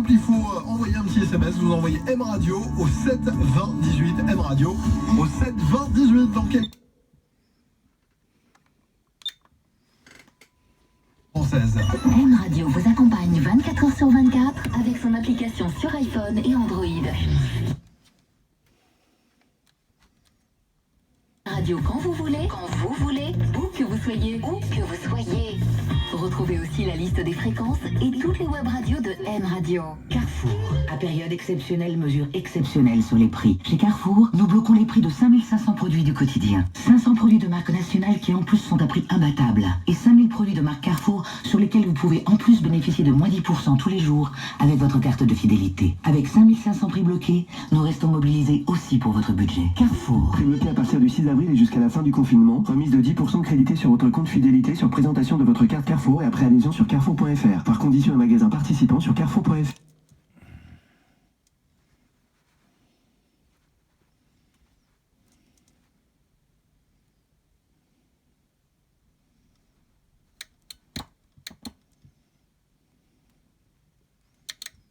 simple, il faut envoyer un petit SMS. Vous envoyez M Radio au 7 20 18. M Radio au 7 20 18 dans quelques... M Radio vous accompagne 24 heures sur 24 avec son application sur iPhone et Android. Radio quand vous voulez, où que vous soyez, Retrouvez aussi la liste des fréquences et toutes les web radios de M Radio. Carrefour, à période exceptionnelle, mesure exceptionnelle sur les prix. Chez Carrefour, nous bloquons les prix de 5500 produits du quotidien. 500 produits de marque nationale qui en plus sont à prix imbattable. Et 5000 produits de marque Carrefour sur lesquels vous pouvez en plus bénéficier de moins 10% tous les jours avec votre carte de fidélité. Avec 5500 prix bloqués, nous restons mobilisés aussi pour votre budget. Carrefour. Prix bloqué à partir du 6 avril et jusqu'à la fin du confinement. Remise de 10% crédité sur votre compte fidélité sur présentation de votre carte Carrefour et après adhésion sur carrefour.fr. Par condition, un magasin participant sur carrefour.fr.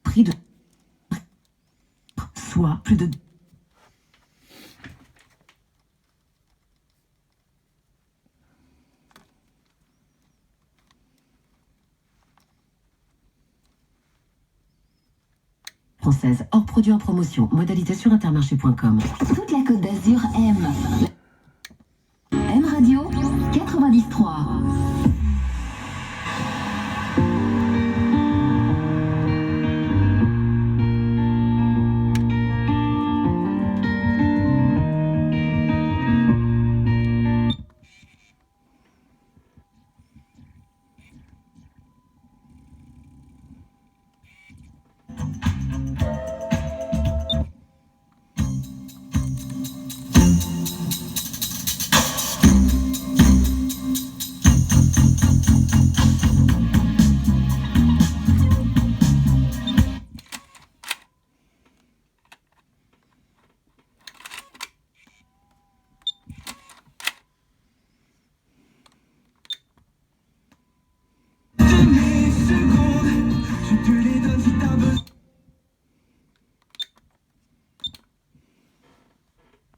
Prix de... soit plus de... française, hors produit en promotion. Modalité sur intermarché.com. Toute la Côte d'Azur aime. M Radio 93.